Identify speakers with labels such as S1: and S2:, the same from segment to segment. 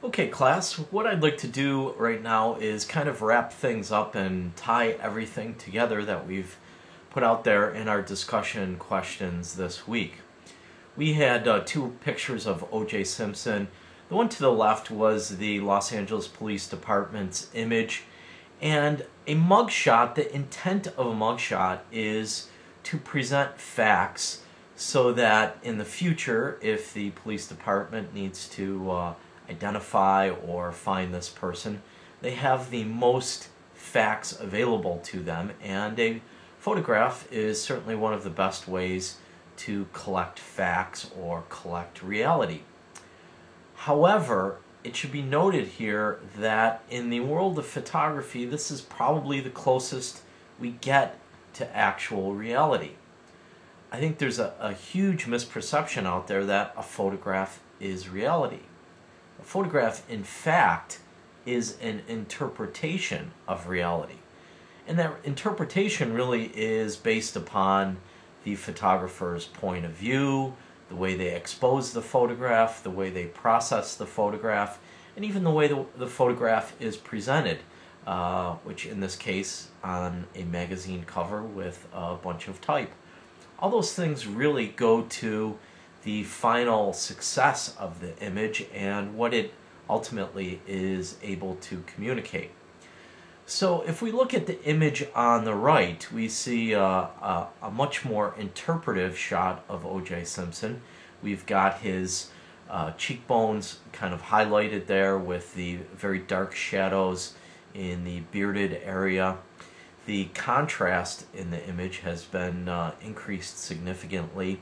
S1: Okay, class, what I'd like to do right now is kind of wrap things up and tie everything together that we've put out there in our discussion questions this week. We had two pictures of O.J. Simpson. The one to the left was the Los Angeles Police Department's image, and a mugshot. The intent of a mugshot is to present facts so that in the future, if the police department needs to identify or find this person, they have the most facts available to them, and a photograph is certainly one of the best ways to collect facts or collect reality. However, it should be noted here that in the world of photography, this is probably the closest we get to actual reality. I think there's a huge misperception out there that a photograph is reality. A photograph, in fact, is an interpretation of reality. And that interpretation really is based upon the photographer's point of view, the way they expose the photograph, the way they process the photograph, and even the way the photograph is presented, which in this case on a magazine cover with a bunch of type. All those things really go to the final success of the image and what it ultimately is able to communicate. So if we look at the image on the right, we see a much more interpretive shot of O.J. Simpson. We've got his cheekbones kind of highlighted there with the very dark shadows in the bearded area. The contrast in the image has been increased significantly,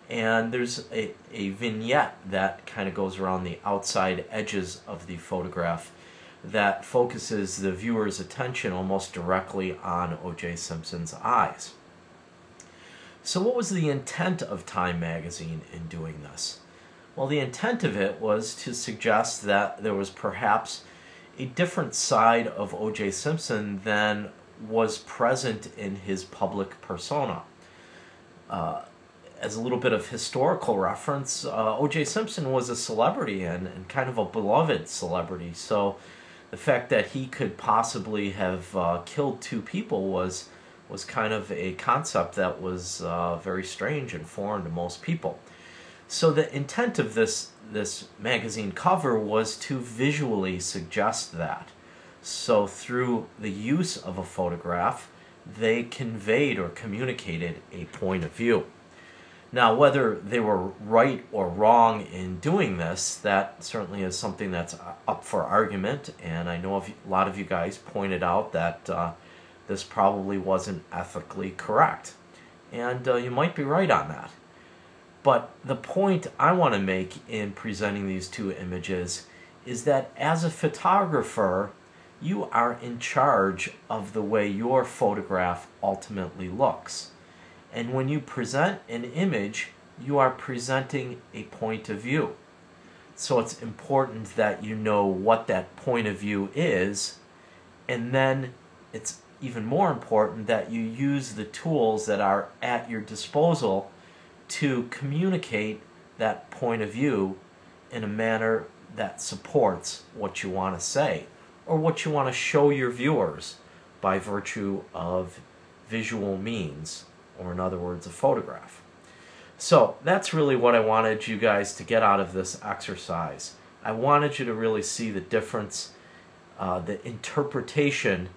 S1: and there's a vignette that kind of goes around the outside edges of the photograph that focuses the viewer's attention almost directly on O.J. Simpson's eyes. So what was the intent of Time magazine in doing this? Well, the intent of it was to suggest that there was perhaps a different side of O.J. Simpson than was present in his public persona. As a little bit of historical reference, O.J. Simpson was a celebrity and kind of a beloved celebrity. So the fact that he could possibly have killed two people was kind of a concept that was very strange and foreign to most people. So the intent of this magazine cover was to visually suggest that. So through the use of a photograph, they conveyed or communicated a point of view. Now, whether they were right or wrong in doing this, that certainly is something that's up for argument, and I know a lot of you guys pointed out that this probably wasn't ethically correct, and you might be right on that. But the point I want to make in presenting these two images is that as a photographer, you are in charge of the way your photograph ultimately looks. And when you present an image, you are presenting a point of view. So it's important that you know what that point of view is, and then it's even more important that you use the tools that are at your disposal to communicate that point of view in a manner that supports what you want to say or what you want to show your viewers by virtue of visual means, or in other words, a photograph. So that's really what I wanted you guys to get out of this exercise. I wanted you to really see the difference, the interpretation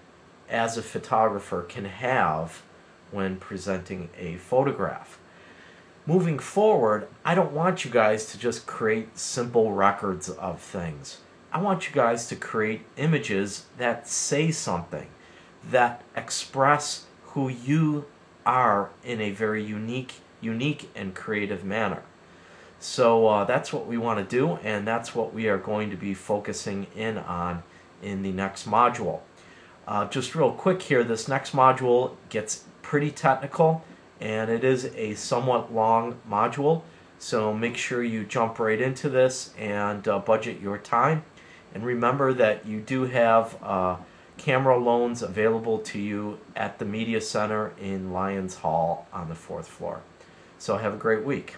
S1: as a photographer can have when presenting a photograph. Moving forward, I don't want you guys to just create simple records of things. I want you guys to create images that say something, that express who you are in a very unique and creative manner. So that's what we want to do, and that's what we are going to be focusing in on in the next module. Just real quick here, this next module gets pretty technical, and it is a somewhat long module, so make sure you jump right into this and budget your time. And remember that you do have camera loans available to you at the Media Center in Lyons Hall on the 4th floor. So have a great week.